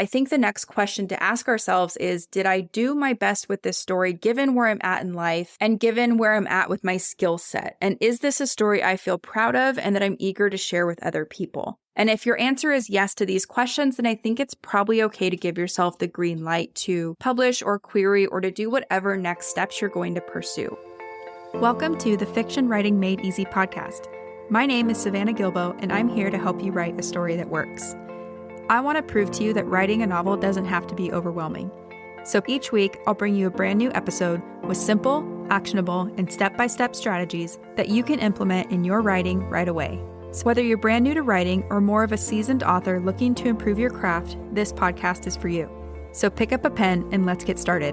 I think the next question to ask ourselves is, did I do my best with this story given where I'm at in life and given where I'm at with my skill set? And is this a story I feel proud of and that I'm eager to share with other people? And if your answer is yes to these questions, then I think it's probably okay to give yourself the green light to publish or query or to do whatever next steps you're going to pursue. Welcome to the Fiction Writing Made Easy podcast. My name is Savannah Gilbo, and I'm here to help you write a story that works. I want to prove to you that writing a novel doesn't have to be overwhelming. So each week, I'll bring you a brand new episode with simple, actionable, and step-by-step strategies that you can implement in your writing right away. So whether you're brand new to writing or more of a seasoned author looking to improve your craft, this podcast is for you. So pick up a pen and let's get started.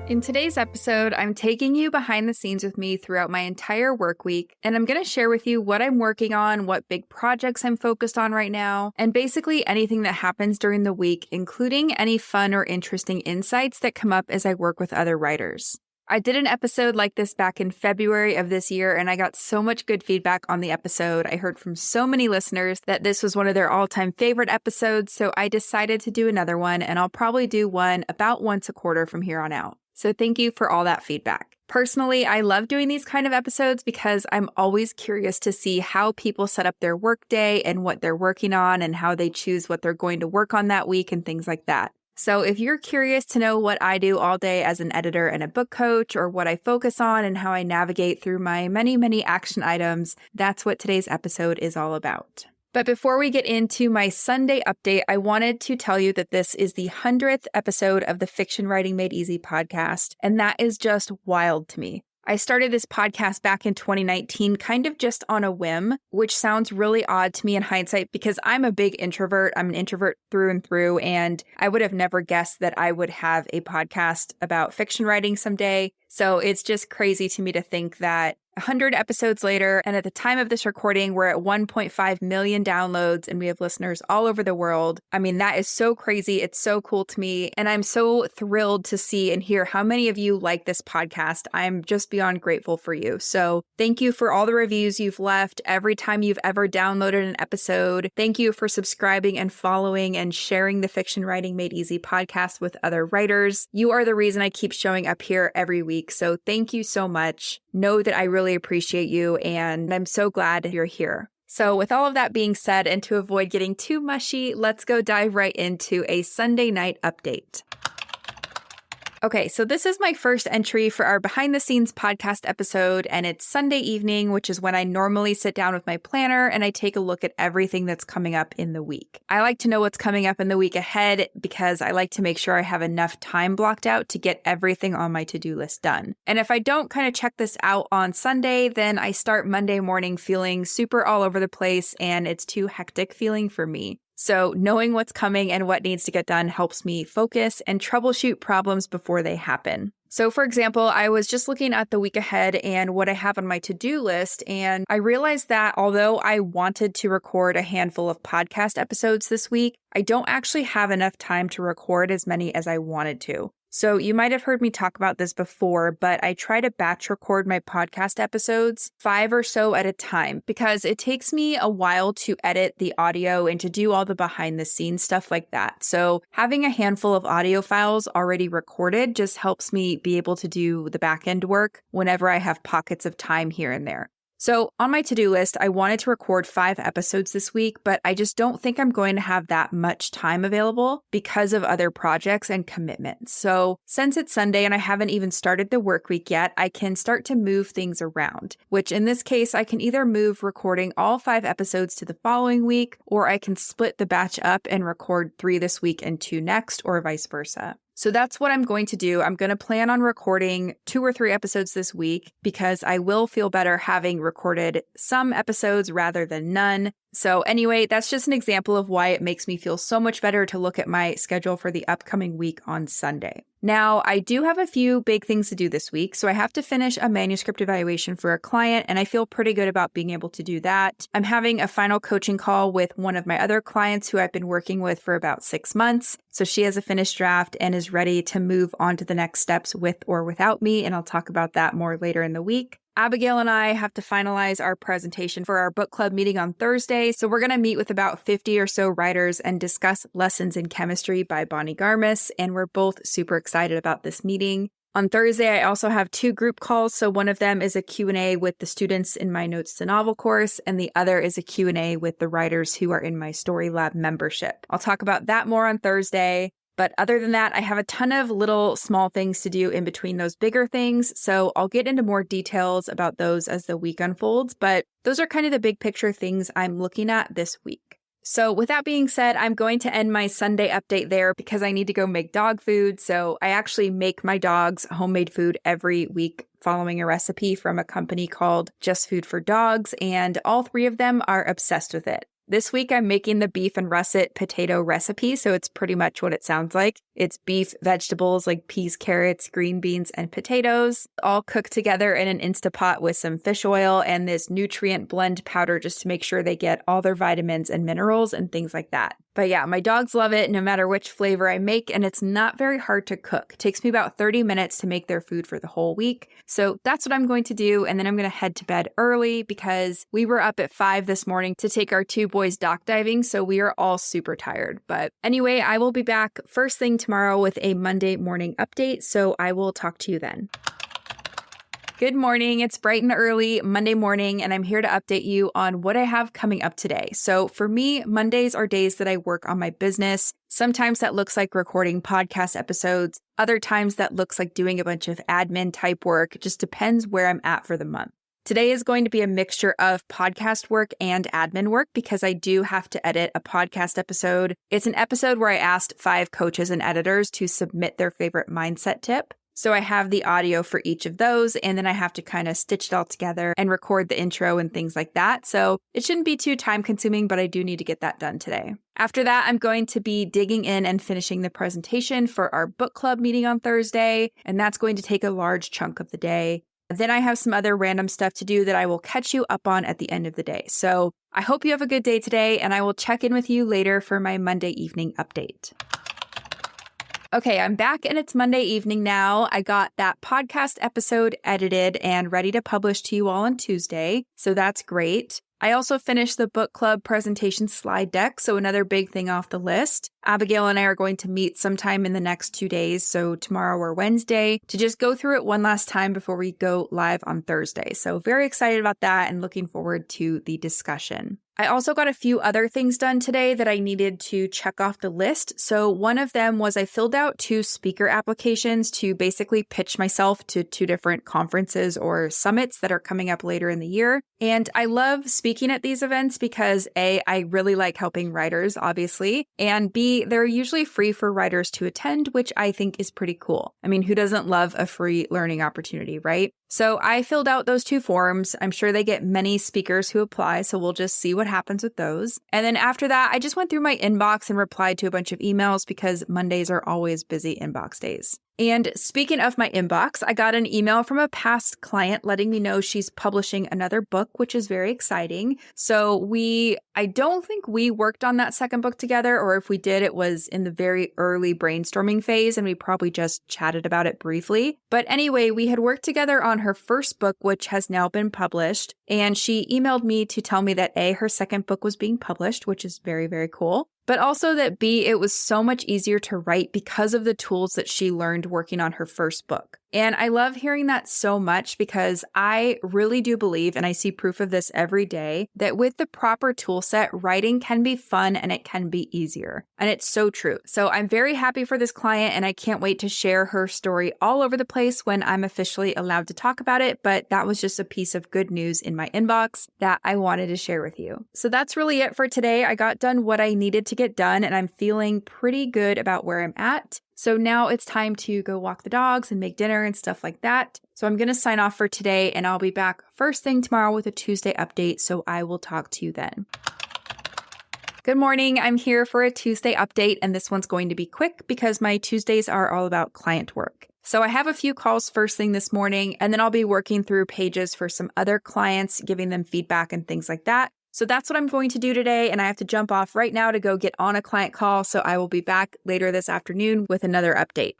In today's episode, I'm taking you behind the scenes with me throughout my entire work week, and I'm going to share with you what I'm working on, what big projects I'm focused on right now, and basically anything that happens during the week, including any fun or interesting insights that come up as I work with other writers. I did an episode like this back in February of this year, and I got so much good feedback on the episode. I heard from so many listeners that this was one of their all-time favorite episodes, so I decided to do another one, and I'll probably do one about once a quarter from here on out. So thank you for all that feedback. Personally, I love doing these kind of episodes because I'm always curious to see how people set up their workday and what they're working on and how they choose what they're going to work on that week and things like that. So if you're curious to know what I do all day as an editor and a book coach, or what I focus on and how I navigate through my many, many action items, that's what today's episode is all about. But before we get into my Sunday update, I wanted to tell you that this is the 100th episode of the Fiction Writing Made Easy podcast, and that is just wild to me. I started this podcast back in 2019 kind of just on a whim, which sounds really odd to me in hindsight because I'm a big introvert. I'm an introvert through and through, and I would have never guessed that I would have a podcast about fiction writing someday. So it's just crazy to me to think that 100 episodes later, and at the time of this recording, we're at 1.5 million downloads and we have listeners all over the world. I mean, that is so crazy. It's so cool to me. And I'm so thrilled to see and hear how many of you like this podcast. I'm just beyond grateful for you. So thank you for all the reviews you've left every time you've ever downloaded an episode. Thank you for subscribing and following and sharing the Fiction Writing Made Easy podcast with other writers. You are the reason I keep showing up here every week. So thank you so much. Know that I really appreciate you, and I'm so glad you're here. So with all of that being said, and to avoid getting too mushy, let's go dive right into a Sunday night update. Okay, so this is my first entry for our behind the scenes podcast episode, and it's Sunday evening, which is when I normally sit down with my planner and I take a look at everything that's coming up in the week. I like to know what's coming up in the week ahead because I like to make sure I have enough time blocked out to get everything on my to-do list done. And if I don't kind of check this out on Sunday, then I start Monday morning feeling super all over the place and it's too hectic feeling for me. So knowing what's coming and what needs to get done helps me focus and troubleshoot problems before they happen. So for example, I was just looking at the week ahead and what I have on my to-do list, and I realized that although I wanted to record a handful of podcast episodes this week, I don't actually have enough time to record as many as I wanted to. So you might have heard me talk about this before, but I try to batch record my podcast episodes 5 or so at a time because it takes me a while to edit the audio and to do all the behind the scenes stuff like that. So having a handful of audio files already recorded just helps me be able to do the back end work whenever I have pockets of time here and there. So on my to-do list, I wanted to record 5 episodes this week, but I just don't think I'm going to have that much time available because of other projects and commitments. So since it's Sunday and I haven't even started the work week yet, I can start to move things around, which in this case, I can either move recording all 5 episodes to the following week, or I can split the batch up and record 3 this week and 2 next, or vice versa. So that's what I'm going to do. I'm going to plan on recording 2 or 3 episodes this week because I will feel better having recorded some episodes rather than none. So anyway, that's just an example of why it makes me feel so much better to look at my schedule for the upcoming week on Sunday. Now, I do have a few big things to do this week, so I have to finish a manuscript evaluation for a client, and I feel pretty good about being able to do that. I'm having a final coaching call with one of my other clients who I've been working with for about 6 months. So she has a finished draft and is ready to move on to the next steps with or without me, and I'll talk about that more later in the week. Abigail and I have to finalize our presentation for our book club meeting on Thursday. So we're going to meet with about 50 or so writers and discuss Lessons in Chemistry by Bonnie Garmis. And we're both super excited about this meeting. On Thursday, I also have 2 group calls. So one of them is a Q&A with the students in my Notes to Novel course, and the other is a Q&A with the writers who are in my Story Lab membership. I'll talk about that more on Thursday. But other than that, I have a ton of little small things to do in between those bigger things. So I'll get into more details about those as the week unfolds. But those are kind of the big picture things I'm looking at this week. So with that being said, I'm going to end my Sunday update there because I need to go make dog food. So I actually make my dogs homemade food every week following a recipe from a company called Just Food for Dogs. And all 3 of them are obsessed with it. This week, I'm making the beef and russet potato recipe, so it's pretty much what it sounds like. It's beef, vegetables like peas, carrots, green beans, and potatoes, all cooked together in an Instapot with some fish oil and this nutrient blend powder just to make sure they get all their vitamins and minerals and things like that. But yeah, my dogs love it no matter which flavor I make, and it's not very hard to cook. It takes me about 30 minutes to make their food for the whole week. So that's what I'm going to do, and then I'm going to head to bed early because we were up at 5 this morning to take our 2 boys dock diving, so we are all super tired. But anyway, I will be back first thing tomorrow with a Monday morning update, so I will talk to you then. Good morning. It's bright and early Monday morning, and I'm here to update you on what I have coming up today. So for me, Mondays are days that I work on my business. Sometimes that looks like recording podcast episodes. Other times that looks like doing a bunch of admin type work. It just depends where I'm at for the month. Today is going to be a mixture of podcast work and admin work because I do have to edit a podcast episode. It's an episode where I asked 5 coaches and editors to submit their favorite mindset tip. So I have the audio for each of those, and then I have to kind of stitch it all together and record the intro and things like that. So it shouldn't be too time consuming, but I do need to get that done today. After that, I'm going to be digging in and finishing the presentation for our book club meeting on Thursday, and that's going to take a large chunk of the day. Then I have some other random stuff to do that I will catch you up on at the end of the day. So I hope you have a good day today, and I will check in with you later for my Monday evening update. Okay, I'm back and it's Monday evening now. I got that podcast episode edited and ready to publish to you all on Tuesday, so that's great. I also finished the book club presentation slide deck, so another big thing off the list. Abigail and I are going to meet sometime in the next 2 days, so tomorrow or Wednesday, to just go through it one last time before we go live on Thursday. So very excited about that and looking forward to the discussion. I also got a few other things done today that I needed to check off the list. So one of them was I filled out 2 speaker applications to basically pitch myself to 2 different conferences or summits that are coming up later in the year. And I love speaking at these events because A, I really like helping writers, obviously, and B, they're usually free for writers to attend, which I think is pretty cool. I mean, who doesn't love a free learning opportunity, right? So I filled out those 2 forms. I'm sure they get many speakers who apply, so we'll just see what happens with those. And then after that, I just went through my inbox and replied to a bunch of emails because Mondays are always busy inbox days. And speaking of my inbox, I got an email from a past client letting me know she's publishing another book, which is very exciting. So I don't think we worked on that second book together, or if we did, it was in the very early brainstorming phase, and we probably just chatted about it briefly. But anyway, we had worked together on her first book, which has now been published, and she emailed me to tell me that A, her second book was being published, which is very, very cool. But also that B, it was so much easier to write because of the tools that she learned working on her first book. And I love hearing that so much because I really do believe, and I see proof of this every day, that with the proper tool set, writing can be fun and it can be easier. And it's so true. So I'm very happy for this client and I can't wait to share her story all over the place when I'm officially allowed to talk about it. But that was just a piece of good news in my inbox that I wanted to share with you. So that's really it for today. I got done what I needed to get done and I'm feeling pretty good about where I'm at. So now it's time to go walk the dogs and make dinner and stuff like that. So I'm going to sign off for today and I'll be back first thing tomorrow with a Tuesday update. So I will talk to you then. Good morning. I'm here for a Tuesday update and this one's going to be quick because my Tuesdays are all about client work. So I have a few calls first thing this morning and then I'll be working through pages for some other clients, giving them feedback and things like that. So that's what I'm going to do today, and I have to jump off right now to go get on a client call, so I will be back later this afternoon with another update.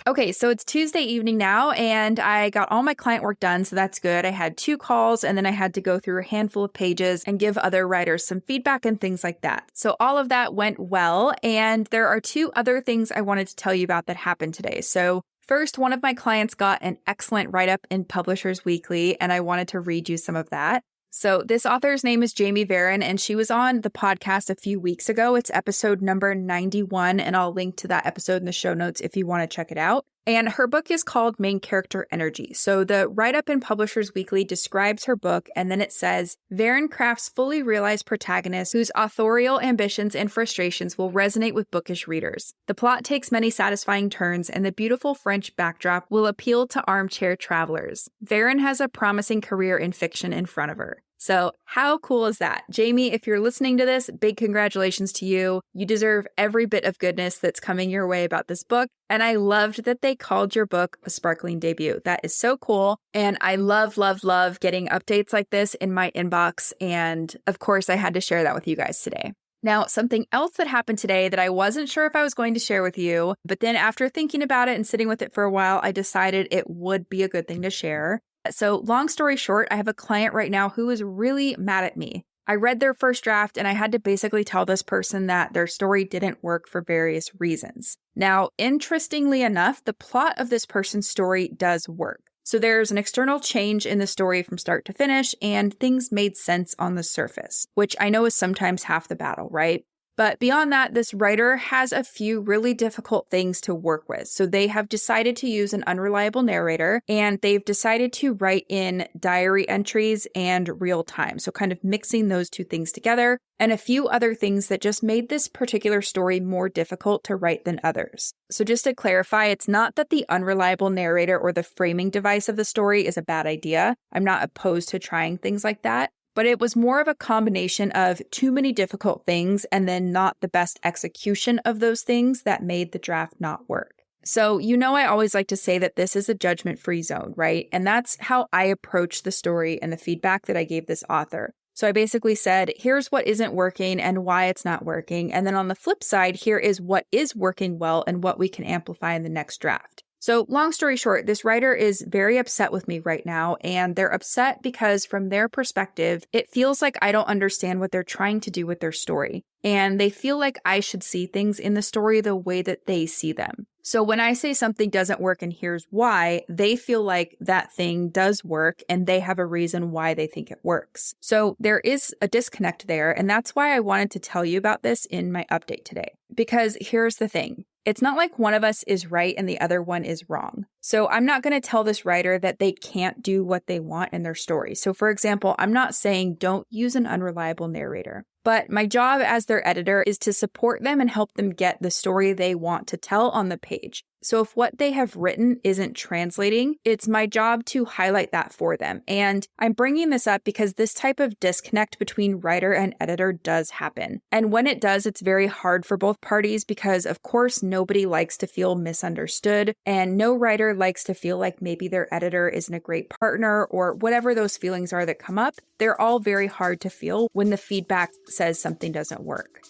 Okay, so it's Tuesday evening now, and I got all my client work done, so that's good. I had 2 calls, and then I had to go through a handful of pages and give other writers some feedback and things like that. So all of that went well, and there are 2 other things I wanted to tell you about that happened today. So first, one of my clients got an excellent write-up in Publishers Weekly, and I wanted to read you some of that. So this author's name is Jamie Varon, and she was on the podcast a few weeks ago. It's episode number 91, and I'll link to that episode in the show notes if you want to check it out. And her book is called Main Character Energy. So the write-up in Publishers Weekly describes her book, and then it says, Varon crafts fully realized protagonists whose authorial ambitions and frustrations will resonate with bookish readers. The plot takes many satisfying turns, and the beautiful French backdrop will appeal to armchair travelers. Varon has a promising career in fiction in front of her. So how cool is that? Jamie, if you're listening to this, big congratulations to you. You deserve every bit of goodness that's coming your way about this book. And I loved that they called your book a sparkling debut. That is so cool. And I love, love, love getting updates like this in my inbox. And of course, I had to share that with you guys today. Now, something else that happened today that I wasn't sure if I was going to share with you, but then after thinking about it and sitting with it for a while, I decided it would be a good thing to share. So long story short, I have a client right now who is really mad at me. I read their first draft and I had to basically tell this person that their story didn't work for various reasons. Now, interestingly enough, the plot of this person's story does work. So there's an external change in the story from start to finish, and things made sense on the surface, which I know is sometimes half the battle, right? But beyond that, this writer has a few really difficult things to work with. So they have decided to use an unreliable narrator, and they've decided to write in diary entries and real time. So kind of mixing those 2 things together, and a few other things that just made this particular story more difficult to write than others. So just to clarify, it's not that the unreliable narrator or the framing device of the story is a bad idea. I'm not opposed to trying things like that. But it was more of a combination of too many difficult things and then not the best execution of those things that made the draft not work. So, I always like to say that this is a judgment-free zone, right? And that's how I approach the story and the feedback that I gave this author. So I basically said, here's what isn't working and why it's not working. And then on the flip side, here is what is working well and what we can amplify in the next draft. So long story short, this writer is very upset with me right now, and they're upset because from their perspective, it feels like I don't understand what they're trying to do with their story. And they feel like I should see things in the story the way that they see them. So when I say something doesn't work and here's why, they feel like that thing does work and they have a reason why they think it works. So there is a disconnect there, and that's why I wanted to tell you about this in my update today. Because here's the thing. It's not like one of us is right and the other one is wrong. So I'm not going to tell this writer that they can't do what they want in their story. So for example, I'm not saying don't use an unreliable narrator. But my job as their editor is to support them and help them get the story they want to tell on the page. So if what they have written isn't translating, it's my job to highlight that for them. And I'm bringing this up because this type of disconnect between writer and editor does happen. And when it does, it's very hard for both parties because, of course, nobody likes to feel misunderstood, and no writer likes to feel like maybe their editor isn't a great partner or whatever those feelings are that come up. They're all very hard to feel when the feedback says something doesn't work.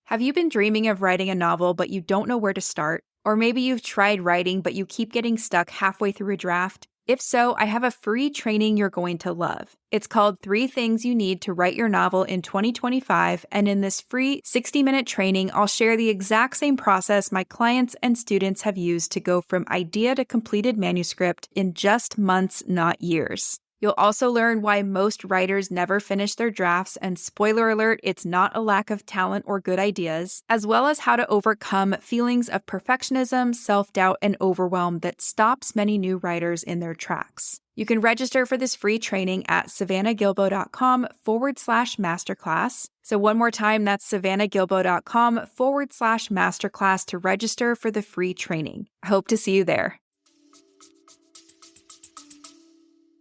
Have you been dreaming of writing a novel, but you don't know where to start? Or maybe you've tried writing, but you keep getting stuck halfway through a draft? If so, I have a free training you're going to love. It's called 3 Things You Need to Write Your Novel in 2025, and in this free 60-minute training, I'll share the exact same process my clients and students have used to go from idea to completed manuscript in just months, not years. You'll also learn why most writers never finish their drafts, and spoiler alert, it's not a lack of talent or good ideas, as well as how to overcome feelings of perfectionism, self-doubt, and overwhelm that stops many new writers in their tracks. You can register for this free training at savannahgilbo.com/masterclass. So one more time, that's savannahgilbo.com/masterclass to register for the free training. I hope to see you there.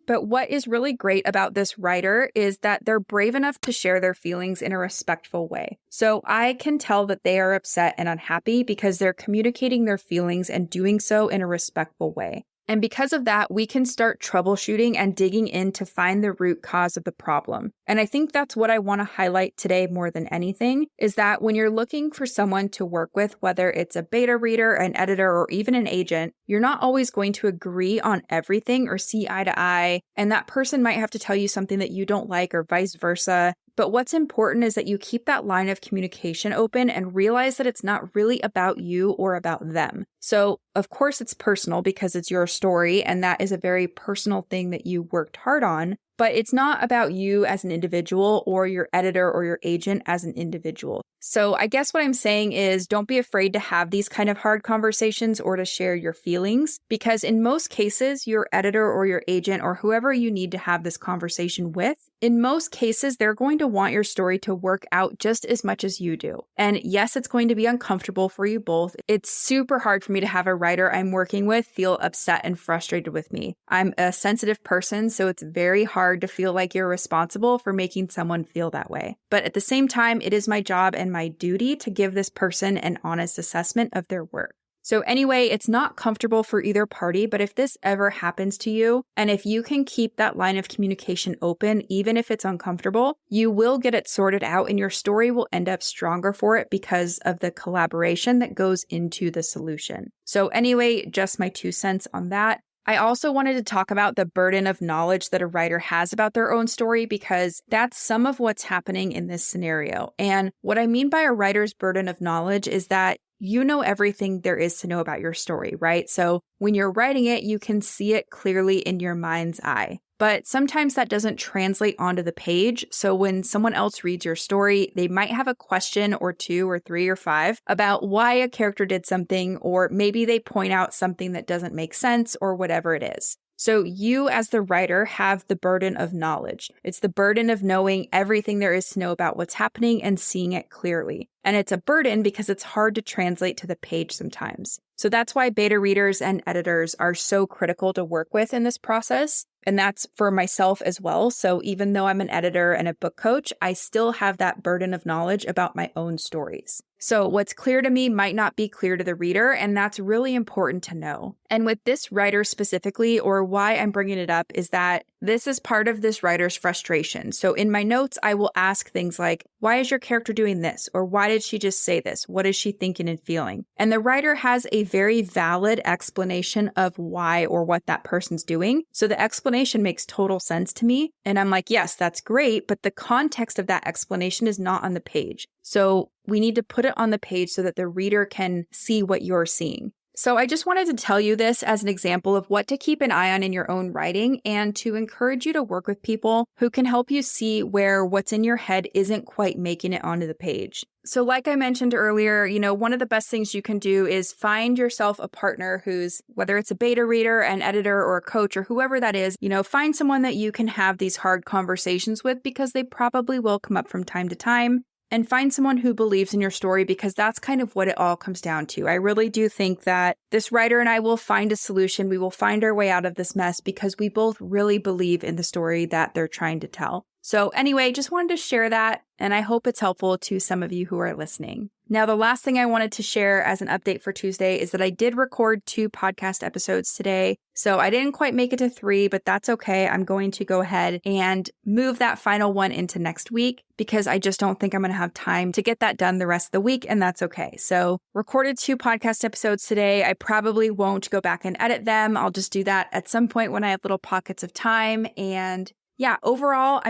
But what is really great about this writer is that they're brave enough to share their feelings in a respectful way. So I can tell that they are upset and unhappy because they're communicating their feelings and doing so in a respectful way. And because of that, we can start troubleshooting and digging in to find the root cause of the problem. And I think that's what I want to highlight today more than anything, is that when you're looking for someone to work with, whether it's a beta reader, an editor, or even an agent, you're not always going to agree on everything or see eye to eye. And that person might have to tell you something that you don't like or vice versa. But what's important is that you keep that line of communication open and realize that it's not really about you or about them. So, of course, it's personal because it's your story, and that is a very personal thing that you worked hard on. But it's not about you as an individual or your editor or your agent as an individual. So I guess what I'm saying is don't be afraid to have these kind of hard conversations or to share your feelings, because in most cases, your editor or your agent or whoever you need to have this conversation with, in most cases, they're going to want your story to work out just as much as you do. And yes, it's going to be uncomfortable for you both. It's super hard for me to have a writer I'm working with feel upset and frustrated with me. I'm a sensitive person, so it's very hard to feel like you're responsible for making someone feel that way. But at the same time, it is my job and my duty to give this person an honest assessment of their work. So anyway, it's not comfortable for either party, but if this ever happens to you, and if you can keep that line of communication open, even if it's uncomfortable, you will get it sorted out and your story will end up stronger for it because of the collaboration that goes into the solution. So anyway, just my 2 cents on that. I also wanted to talk about the burden of knowledge that a writer has about their own story, because that's some of what's happening in this scenario. And what I mean by a writer's burden of knowledge is that you know everything there is to know about your story, right? So when you're writing it, you can see it clearly in your mind's eye. But sometimes that doesn't translate onto the page. So when someone else reads your story, they might have a question or 2 or 3 or 5 about why a character did something, or maybe they point out something that doesn't make sense or whatever it is. So you as the writer have the burden of knowledge. It's the burden of knowing everything there is to know about what's happening and seeing it clearly. And it's a burden because it's hard to translate to the page sometimes. So that's why beta readers and editors are so critical to work with in this process. And that's for myself as well. So even though I'm an editor and a book coach, I still have that burden of knowledge about my own stories. So what's clear to me might not be clear to the reader, and that's really important to know. And with this writer specifically, or why I'm bringing it up, is that this is part of this writer's frustration. So in my notes, I will ask things like, why is your character doing this? Or why did she just say this? What is she thinking and feeling? And the writer has a very valid explanation of why or what that person's doing. So the explanation makes total sense to me. And I'm like, yes, that's great. But the context of that explanation is not on the page. So we need to put it on the page so that the reader can see what you're seeing. So I just wanted to tell you this as an example of what to keep an eye on in your own writing, and to encourage you to work with people who can help you see where what's in your head isn't quite making it onto the page. So like I mentioned earlier, one of the best things you can do is find yourself a partner who's, whether it's a beta reader, an editor, or a coach, or whoever that is, find someone that you can have these hard conversations with, because they probably will come up from time to time. And find someone who believes in your story, because that's kind of what it all comes down to. I really do think that this writer and I will find a solution. We will find our way out of this mess because we both really believe in the story that they're trying to tell. So anyway, just wanted to share that, and I hope it's helpful to some of you who are listening. Now, the last thing I wanted to share as an update for Tuesday is that I did record 2 podcast episodes today. So I didn't quite make it to 3, but that's okay. I'm going to go ahead and move that final one into next week, because I just don't think I'm going to have time to get that done the rest of the week, and that's okay. So recorded 2 podcast episodes today. I probably won't go back and edit them. I'll just do that at some point when I have little pockets of time. And yeah, overall,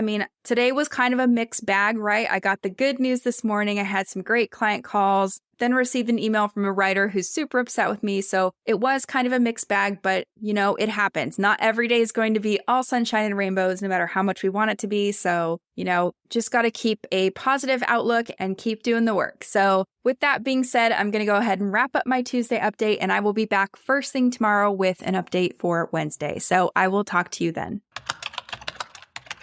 today was kind of a mixed bag, right? I got the good news this morning. I had some great client calls, then received an email from a writer who's super upset with me. So it was kind of a mixed bag, but it happens. Not every day is going to be all sunshine and rainbows, no matter how much we want it to be. So, just got to keep a positive outlook and keep doing the work. So with that being said, I'm going to go ahead and wrap up my Tuesday update, and I will be back first thing tomorrow with an update for Wednesday. So I will talk to you then.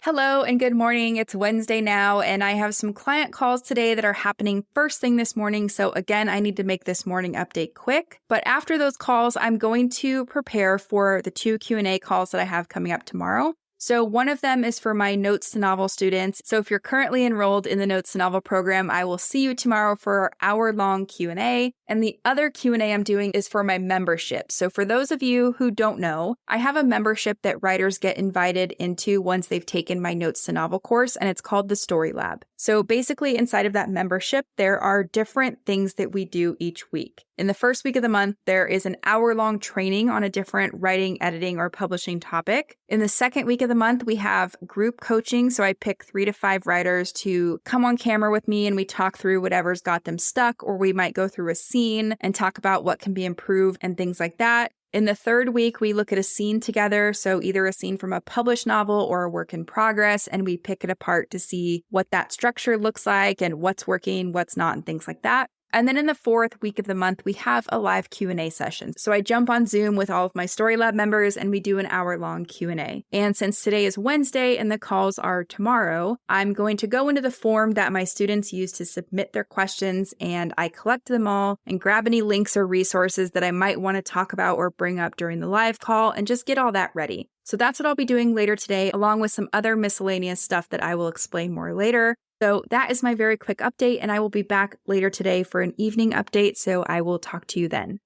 Hello and good morning. It's Wednesday now, and I have some client calls today that are happening first thing this morning. So again, I need to make this morning update quick. But after those calls, I'm going to prepare for the 2 Q&A calls that I have coming up tomorrow. So one of them is for my Notes to Novel students. So if you're currently enrolled in the Notes to Novel program, I will see you tomorrow for our hour-long Q&A. And the other Q&A I'm doing is for my membership. So for those of you who don't know, I have a membership that writers get invited into once they've taken my Notes to Novel course, and it's called the Story Lab. So basically inside of that membership, there are different things that we do each week. In the first week of the month, there is an hour-long training on a different writing, editing, or publishing topic. In the second week of the month, we have group coaching. So I pick 3 to 5 writers to come on camera with me and we talk through whatever's got them stuck, or we might go through a scene and talk about what can be improved and things like that. In the third week, we look at a scene together, so either a scene from a published novel or a work in progress, and we pick it apart to see what that structure looks like and what's working, what's not, and things like that. And then in the fourth week of the month, we have a live Q&A session. So I jump on Zoom with all of my Story Lab members and we do an hour-long Q&A. And since today is Wednesday and the calls are tomorrow, I'm going to go into the form that my students use to submit their questions, and I collect them all and grab any links or resources that I might want to talk about or bring up during the live call and just get all that ready. So that's what I'll be doing later today, along with some other miscellaneous stuff that I will explain more later. So that is my very quick update, and I will be back later today for an evening update, so I will talk to you then.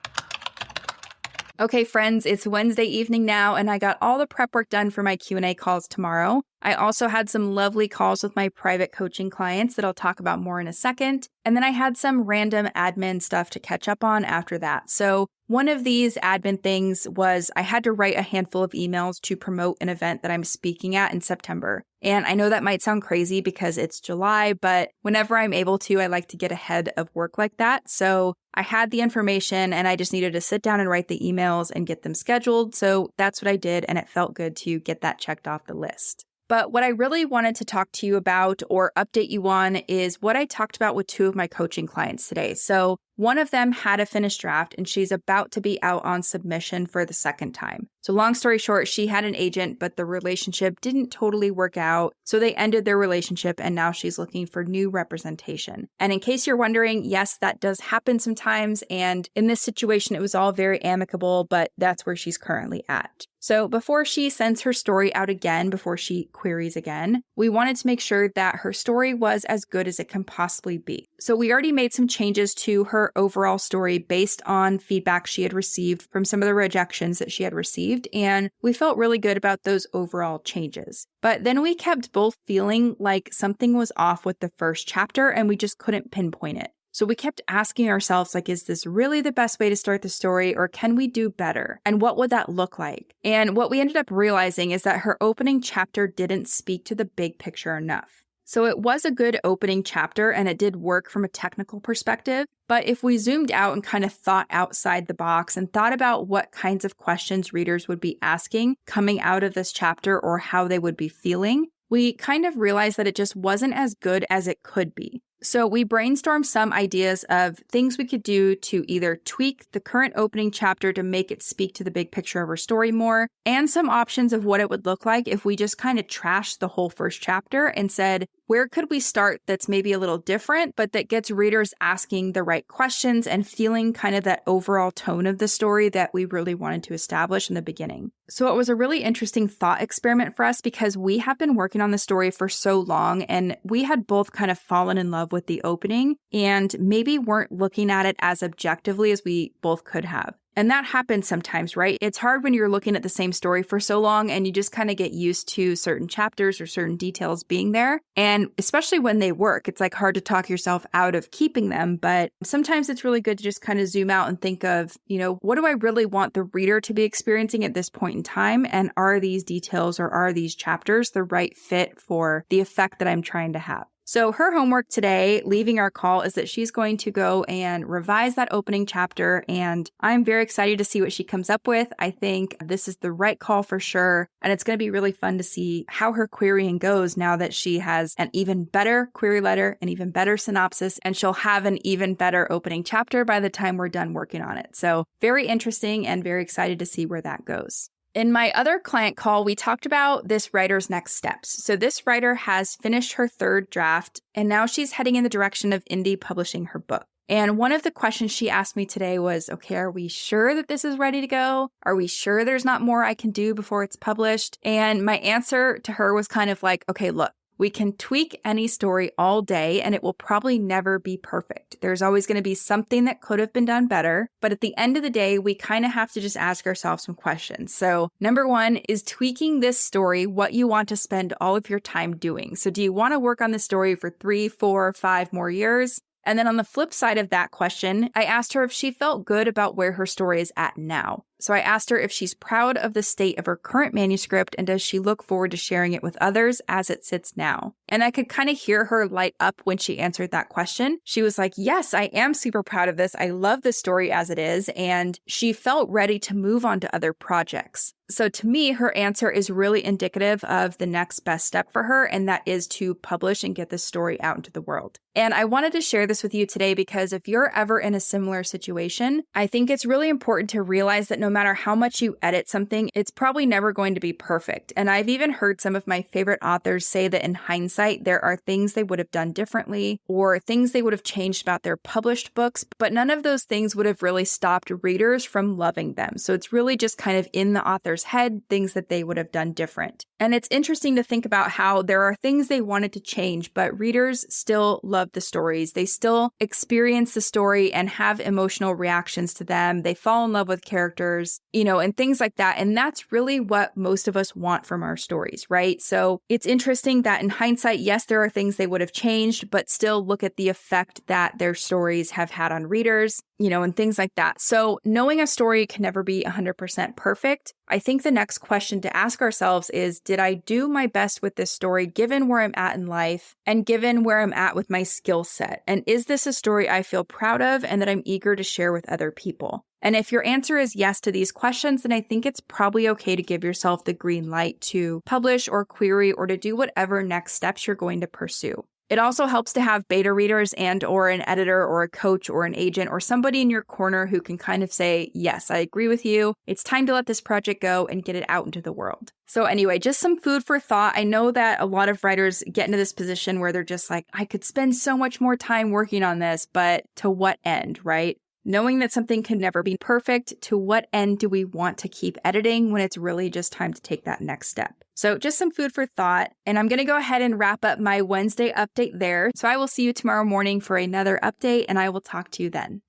Okay, friends, it's Wednesday evening now, and I got all the prep work done for my Q&A calls tomorrow. I also had some lovely calls with my private coaching clients that I'll talk about more in a second. And then I had some random admin stuff to catch up on after that. So one of these admin things was I had to write a handful of emails to promote an event that I'm speaking at in September. And I know that might sound crazy because it's July, but whenever I'm able to, I like to get ahead of work like that. So I had the information and I just needed to sit down and write the emails and get them scheduled. So that's what I did, and it felt good to get that checked off the list. But what I really wanted to talk to you about or update you on is what I talked about with 2 of my coaching clients today. So one of them had a finished draft and she's about to be out on submission for the second time. So long story short, she had an agent, but the relationship didn't totally work out. So they ended their relationship and now she's looking for new representation. And in case you're wondering, yes, that does happen sometimes. And in this situation, it was all very amicable, but that's where she's currently at. So before she sends her story out again, before she queries again, we wanted to make sure that her story was as good as it can possibly be. So we already made some changes to her overall story based on feedback she had received from some of the rejections that she had received, and we felt really good about those overall changes. But then we kept both feeling like something was off with the first chapter and we just couldn't pinpoint it. So we kept asking ourselves, like, is this really the best way to start the story, or can we do better? And what would that look like? And what we ended up realizing is that her opening chapter didn't speak to the big picture enough. So it was a good opening chapter and it did work from a technical perspective. But if we zoomed out and kind of thought outside the box and thought about what kinds of questions readers would be asking coming out of this chapter or how they would be feeling, we kind of realized that it just wasn't as good as it could be. So we brainstormed some ideas of things we could do to either tweak the current opening chapter to make it speak to the big picture of our story more, and some options of what it would look like if we just kind of trashed the whole first chapter and said, where could we start that's maybe a little different, but that gets readers asking the right questions and feeling kind of that overall tone of the story that we really wanted to establish in the beginning. So it was a really interesting thought experiment for us because we have been working on the story for so long and we had both kind of fallen in love with the opening and maybe weren't looking at it as objectively as we both could have. And that happens sometimes, right? It's hard when you're looking at the same story for so long and you just kind of get used to certain chapters or certain details being there. And especially when they work, it's like hard to talk yourself out of keeping them. But sometimes it's really good to just kind of zoom out and think of, what do I really want the reader to be experiencing at this point in time? And are these details or are these chapters the right fit for the effect that I'm trying to have? So her homework today, leaving our call, is that she's going to go and revise that opening chapter, and I'm very excited to see what she comes up with. I think this is the right call for sure, and it's going to be really fun to see how her querying goes now that she has an even better query letter, an even better synopsis, and she'll have an even better opening chapter by the time we're done working on it. So very interesting and very excited to see where that goes. In my other client call, we talked about this writer's next steps. So this writer has finished her third draft, and now she's heading in the direction of indie publishing her book. And one of the questions she asked me today was, okay, are we sure that this is ready to go? Are we sure there's not more I can do before it's published? And my answer to her was kind of like, okay, look, we can tweak any story all day and it will probably never be perfect. There's always going to be something that could have been done better. But at the end of the day, we kind of have to just ask ourselves some questions. So number one, is tweaking this story what you want to spend all of your time doing? So do you want to work on this story for 3, 4, 5 more years? And then on the flip side of that question, I asked her if she felt good about where her story is at now. So I asked her if she's proud of the state of her current manuscript and does she look forward to sharing it with others as it sits now. And I could kind of hear her light up when she answered that question. She was like, yes, I am super proud of this. I love the story as it is. And she felt ready to move on to other projects. So to me, her answer is really indicative of the next best step for her, and that is to publish and get this story out into the world. And I wanted to share this with you today because if you're ever in a similar situation, I think it's really important to realize that no matter how much you edit something, it's probably never going to be perfect. And I've even heard some of my favorite authors say that in hindsight, there are things they would have done differently or things they would have changed about their published books, but none of those things would have really stopped readers from loving them. So it's really just kind of in the author's head, things that they would have done different. And it's interesting to think about how there are things they wanted to change, but readers still love the stories. They still experience the story and have emotional reactions to them. They fall in love with characters, and things like that. And that's really what most of us want from our stories, right? So it's interesting that in hindsight, yes, there are things they would have changed, but still look at the effect that their stories have had on readers, and things like that. So knowing a story can never be 100% perfect. I think the next question to ask ourselves is, did I do my best with this story given where I'm at in life and given where I'm at with my skill set? And is this a story I feel proud of and that I'm eager to share with other people? And if your answer is yes to these questions, then I think it's probably okay to give yourself the green light to publish or query or to do whatever next steps you're going to pursue. It also helps to have beta readers and or an editor or a coach or an agent or somebody in your corner who can kind of say, yes, I agree with you. It's time to let this project go and get it out into the world. So anyway, just some food for thought. I know that a lot of writers get into this position where they're just like, I could spend so much more time working on this, but to what end, right? Knowing that something can never be perfect, to what end do we want to keep editing when it's really just time to take that next step? So just some food for thought, and I'm going to go ahead and wrap up my Wednesday update there. So I will see you tomorrow morning for another update, and I will talk to you then.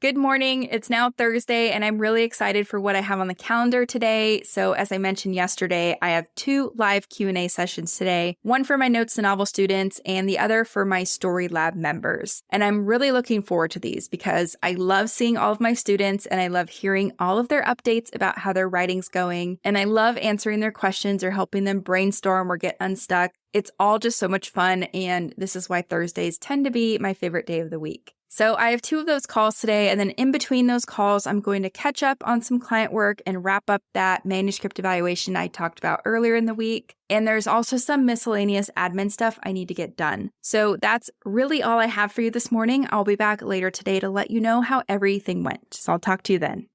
Good morning. It's now Thursday, and I'm really excited for what I have on the calendar today. So as I mentioned yesterday, I have 2 live Q&A sessions today, one for my Notes to Novel students and the other for my Story Lab members. And I'm really looking forward to these because I love seeing all of my students and I love hearing all of their updates about how their writing's going. And I love answering their questions or helping them brainstorm or get unstuck. It's all just so much fun, and this is why Thursdays tend to be my favorite day of the week. So I have 2 of those calls today, and then in between those calls, I'm going to catch up on some client work and wrap up that manuscript evaluation I talked about earlier in the week. And there's also some miscellaneous admin stuff I need to get done. So that's really all I have for you this morning. I'll be back later today to let you know how everything went. So I'll talk to you then.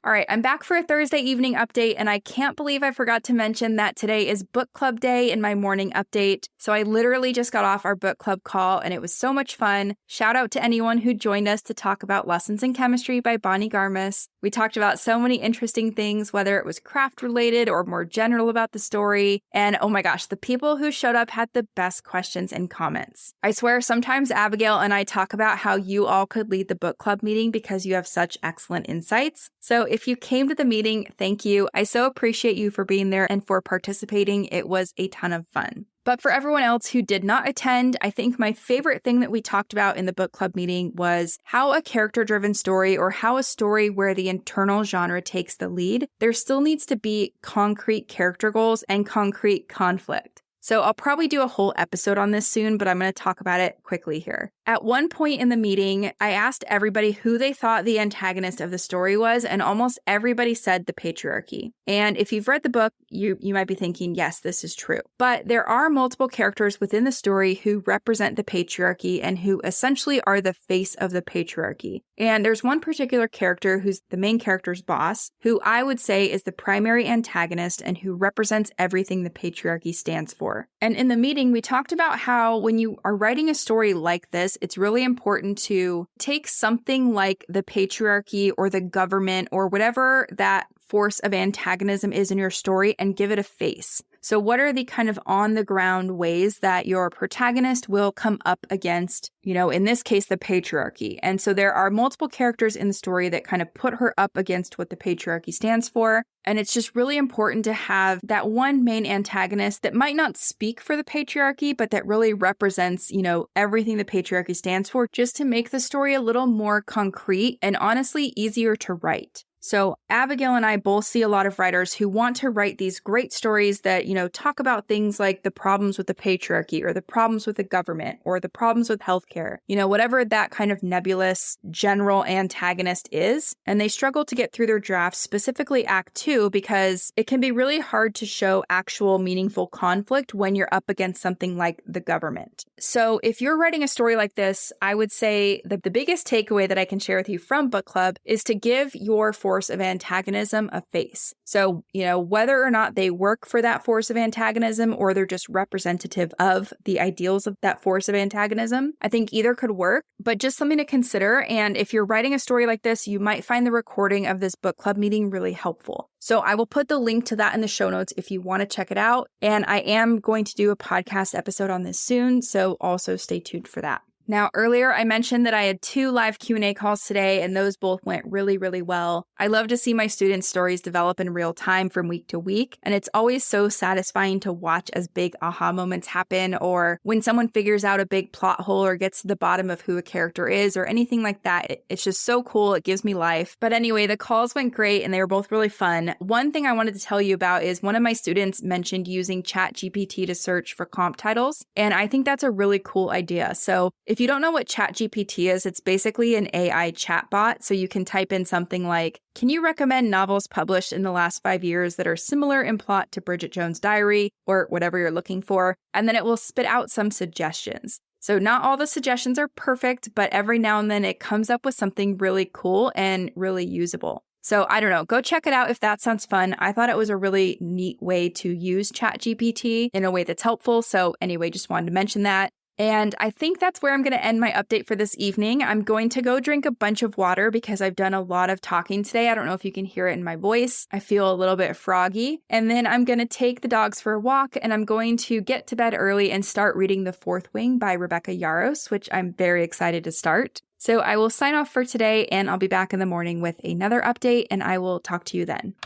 All right, I'm back for a Thursday evening update, and I can't believe I forgot to mention that today is book club day in my morning update. So I literally just got off our book club call, and it was so much fun. Shout out to anyone who joined us to talk about Lessons in Chemistry by Bonnie Garmus. We talked about so many interesting things, whether it was craft related or more general about the story. And oh my gosh, the people who showed up had the best questions and comments. I swear sometimes Abigail and I talk about how you all could lead the book club meeting because you have such excellent insights. So if you came to the meeting, thank you. I so appreciate you for being there and for participating. It was a ton of fun. But for everyone else who did not attend, I think my favorite thing that we talked about in the book club meeting was how a character-driven story, or how a story where the internal genre takes the lead, there still needs to be concrete character goals and concrete conflict. So I'll probably do a whole episode on this soon, but I'm going to talk about it quickly here. At one point in the meeting, I asked everybody who they thought the antagonist of the story was, and almost everybody said the patriarchy. And if you've read the book, you might be thinking, yes, this is true. But there are multiple characters within the story who represent the patriarchy and who essentially are the face of the patriarchy. And there's one particular character who's the main character's boss, who I would say is the primary antagonist and who represents everything the patriarchy stands for. for. And in the meeting, we talked about how when you are writing a story like this, it's really important to take something like the patriarchy or the government or whatever that force of antagonism is in your story and give it a face. So what are the kind of on the ground ways that your protagonist will come up against, in this case, the patriarchy? And so there are multiple characters in the story that kind of put her up against what the patriarchy stands for. And it's just really important to have that one main antagonist that might not speak for the patriarchy, but that really represents, everything the patriarchy stands for, just to make the story a little more concrete and honestly easier to write. So Abigail and I both see a lot of writers who want to write these great stories that, talk about things like the problems with the patriarchy or the problems with the government or the problems with healthcare, whatever that kind of nebulous general antagonist is. And they struggle to get through their drafts, specifically Act 2, because it can be really hard to show actual meaningful conflict when you're up against something like the government. So if you're writing a story like this, I would say that the biggest takeaway that I can share with you from book club is to give your force of antagonism a face. So, whether or not they work for that force of antagonism or they're just representative of the ideals of that force of antagonism, I think either could work, but just something to consider. And if you're writing a story like this, you might find the recording of this book club meeting really helpful. So I will put the link to that in the show notes if you want to check it out. And I am going to do a podcast episode on this soon, so also stay tuned for that. Now, earlier I mentioned that I had 2 live Q&A calls today, and those both went really, really well. I love to see my students' stories develop in real time from week to week, and it's always so satisfying to watch as big aha moments happen, or when someone figures out a big plot hole or gets to the bottom of who a character is, or anything like that. It's just so cool. It gives me life. But anyway, the calls went great, and they were both really fun. One thing I wanted to tell you about is one of my students mentioned using ChatGPT to search for comp titles, and I think that's a really cool idea. So if you don't know what ChatGPT is, it's basically an AI chatbot. So you can type in something like, can you recommend novels published in the last 5 years that are similar in plot to Bridget Jones' Diary, or whatever you're looking for, and then it will spit out some suggestions. So not all the suggestions are perfect, but every now and then it comes up with something really cool and really usable. So I don't know, go check it out if that sounds fun. I thought it was a really neat way to use ChatGPT in a way that's helpful. So anyway, just wanted to mention that. And I think that's where I'm going to end my update for this evening. I'm going to go drink a bunch of water because I've done a lot of talking today. I don't know if you can hear it in my voice. I feel a little bit froggy. And then I'm going to take the dogs for a walk, and I'm going to get to bed early and start reading The Fourth Wing by Rebecca Yarros, which I'm very excited to start. So I will sign off for today, and I'll be back in the morning with another update, and I will talk to you then.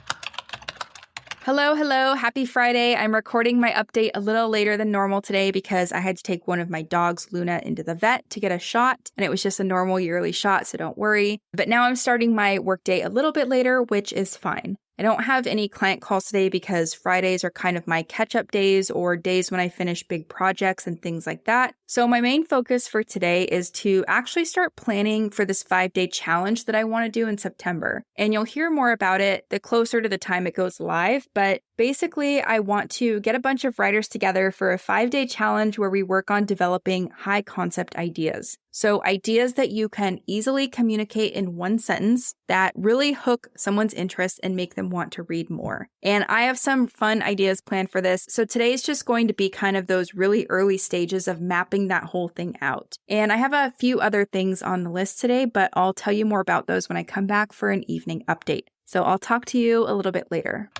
Hello. Happy Friday. I'm recording my update a little later than normal today because I had to take one of my dogs, Luna, into the vet to get a shot, and it was just a normal yearly shot, so don't worry. But now I'm starting my workday a little bit later, which is fine. I don't have any client calls today because Fridays are kind of my catch-up days or days when I finish big projects and things like that. So my main focus for today is to actually start planning for this 5-day challenge that I want to do in September. And you'll hear more about it the closer to the time it goes live. But basically, I want to get a bunch of writers together for a 5-day challenge where we work on developing high concept ideas. So ideas that you can easily communicate in one sentence that really hook someone's interest and make them want to read more. And I have some fun ideas planned for this. So today's just going to be kind of those really early stages of mapping that whole thing out. And I have a few other things on the list today, but I'll tell you more about those when I come back for an evening update. So I'll talk to you a little bit later.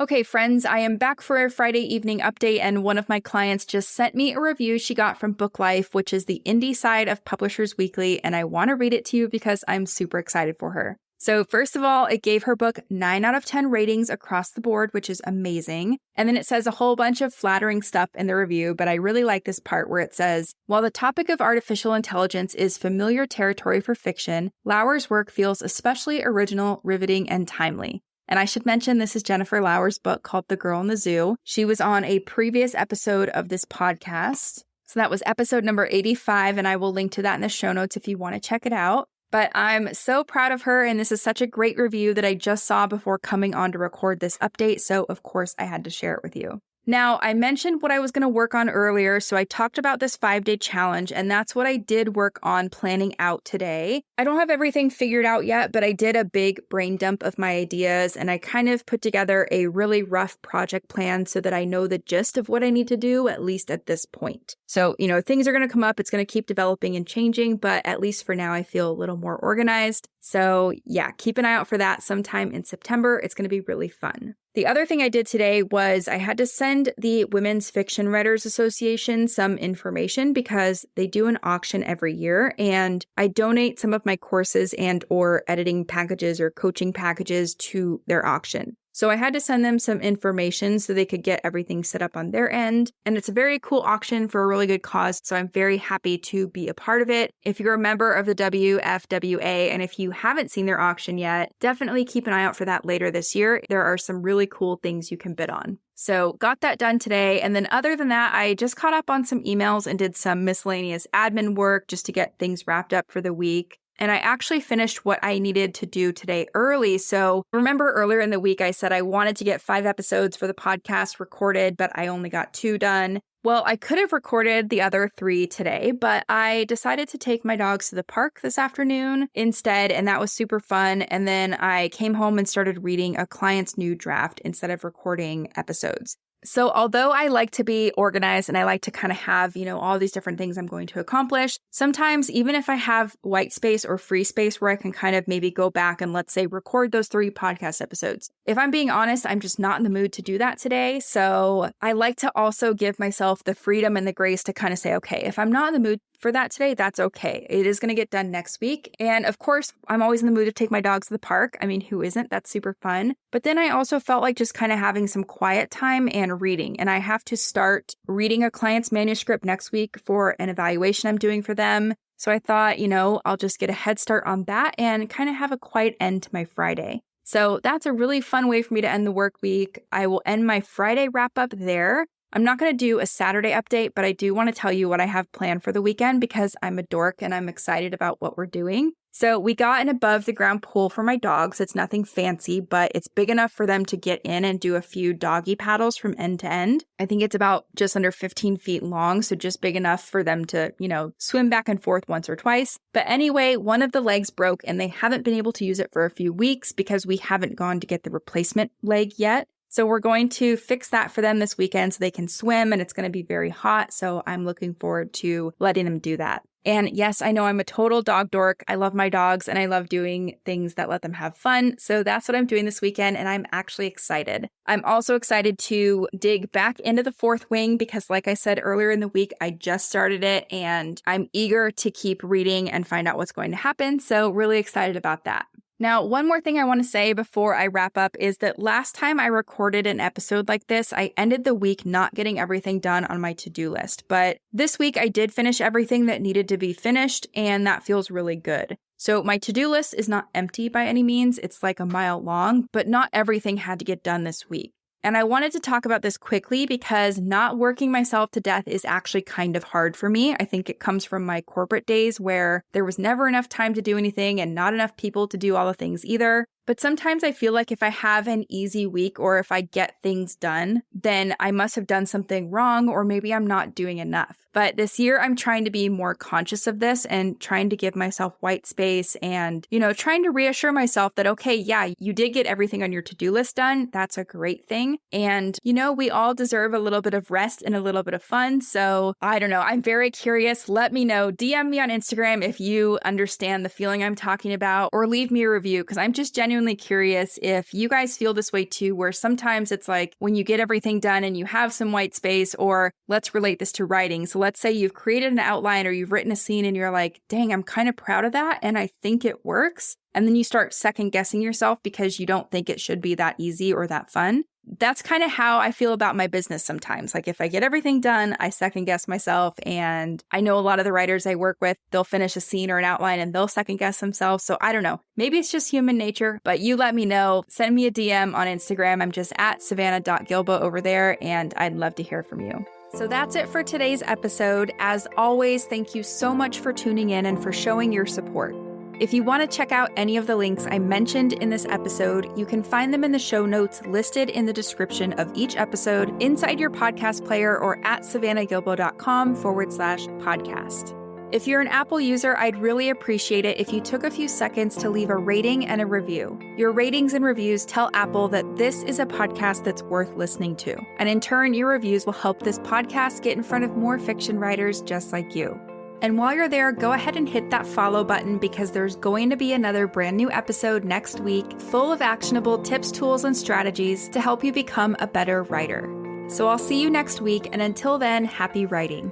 Okay, friends, I am back for a Friday evening update, and one of my clients just sent me a review she got from Book Life, which is the indie side of Publishers Weekly, and I want to read it to you because I'm super excited for her. So first of all, it gave her book 9 out of 10 ratings across the board, which is amazing. And then it says a whole bunch of flattering stuff in the review, but I really like this part where it says, while the topic of artificial intelligence is familiar territory for fiction, Lauer's work feels especially original, riveting, and timely. And I should mention this is Jennifer Lauer's book called The Girl in the Zoo. She was on a previous episode of this podcast. So that was episode number 85, and I will link to that in the show notes if you want to check it out. But I'm so proud of her, and this is such a great review that I just saw before coming on to record this update, so of course I had to share it with you. Now, I mentioned what I was going to work on earlier, so I talked about this 5-day challenge, and that's what I did work on planning out today. I don't have everything figured out yet, but I did a big brain dump of my ideas and I kind of put together a really rough project plan so that I know the gist of what I need to do, at least at this point. So, things are going to come up. It's going to keep developing and changing, but at least for now, I feel a little more organized. So yeah, keep an eye out for that sometime in September. It's going to be really fun. The other thing I did today was I had to send the Women's Fiction Writers Association some information because they do an auction every year and I donate some of my courses and or editing packages or coaching packages to their auction. So I had to send them some information so they could get everything set up on their end. And it's a very cool auction for a really good cause. So I'm very happy to be a part of it. If you're a member of the WFWA and if you haven't seen their auction yet, definitely keep an eye out for that later this year. There are some really cool things you can bid on. So got that done today. And then other than that, I just caught up on some emails and did some miscellaneous admin work just to get things wrapped up for the week. And I actually finished what I needed to do today early. So remember earlier in the week, I said I wanted to get 5 episodes for the podcast recorded, but I only got 2 done. Well, I could have recorded the other 3 today, but I decided to take my dogs to the park this afternoon instead, and that was super fun. And then I came home and started reading a client's new draft instead of recording episodes. So although I like to be organized and I like to kind of have, all these different things I'm going to accomplish, sometimes even if I have white space or free space where I can kind of maybe go back and let's say record those 3 podcast episodes. If I'm being honest, I'm just not in the mood to do that today. So I like to also give myself the freedom and the grace to kind of say, okay, if I'm not in the mood for that today, that's okay. It is going to get done next week. And of course, I'm always in the mood to take my dogs to the park. I mean, who isn't? That's super fun. But then I also felt like just kind of having some quiet time and reading. And I have to start reading a client's manuscript next week for an evaluation I'm doing for them. So I thought, I'll just get a head start on that and kind of have a quiet end to my Friday. So that's a really fun way for me to end the work week. I will end my Friday wrap up there. I'm not going to do a Saturday update, but I do want to tell you what I have planned for the weekend because I'm a dork and I'm excited about what we're doing. So we got an above the ground pool for my dogs. It's nothing fancy, but it's big enough for them to get in and do a few doggy paddles from end to end. I think it's about just under 15 feet long, so just big enough for them to, swim back and forth once or twice. But anyway, one of the legs broke and they haven't been able to use it for a few weeks because we haven't gone to get the replacement leg yet. So we're going to fix that for them this weekend so they can swim and it's going to be very hot. So I'm looking forward to letting them do that. And yes, I know I'm a total dog dork. I love my dogs and I love doing things that let them have fun. So that's what I'm doing this weekend and I'm actually excited. I'm also excited to dig back into the 4th wing because like I said earlier in the week, I just started it and I'm eager to keep reading and find out what's going to happen. So really excited about that. Now, one more thing I want to say before I wrap up is that last time I recorded an episode like this, I ended the week not getting everything done on my to-do list. But this week I did finish everything that needed to be finished, and that feels really good. So my to-do list is not empty by any means. It's like a mile long, but not everything had to get done this week. And I wanted to talk about this quickly because not working myself to death is actually kind of hard for me. I think it comes from my corporate days where there was never enough time to do anything and not enough people to do all the things either. But sometimes I feel like if I have an easy week or if I get things done, then I must have done something wrong or maybe I'm not doing enough. But this year I'm trying to be more conscious of this and trying to give myself white space and, trying to reassure myself that, okay, yeah, you did get everything on your to-do list done. That's a great thing. And, we all deserve a little bit of rest and a little bit of fun. So I don't know. I'm very curious. Let me know. DM me on Instagram if you understand the feeling I'm talking about or leave me a review because I'm just genuinely curious if you guys feel this way too, where sometimes it's like when you get everything done and you have some white space, or let's relate this to writing. So let's say you've created an outline or you've written a scene and you're like, dang, I'm kind of proud of that. And I think it works. And then you start second guessing yourself because you don't think it should be that easy or that fun. That's kind of how I feel about my business sometimes. Like if I get everything done, I second guess myself. And I know a lot of the writers I work with, they'll finish a scene or an outline and they'll second guess themselves. So I don't know. Maybe it's just human nature, but you let me know. Send me a DM on Instagram. I'm just at savannah.gilbo over there, and I'd love to hear from you. So that's it for today's episode. As always, thank you so much for tuning in and for showing your support. If you want to check out any of the links I mentioned in this episode, you can find them in the show notes listed in the description of each episode inside your podcast player or at savannahgilbo.com/podcast. If you're an Apple user, I'd really appreciate it if you took a few seconds to leave a rating and a review. Your ratings and reviews tell Apple that this is a podcast that's worth listening to. And in turn, your reviews will help this podcast get in front of more fiction writers just like you. And while you're there, go ahead and hit that follow button because there's going to be another brand new episode next week full of actionable tips, tools, and strategies to help you become a better writer. So I'll see you next week, and until then, happy writing.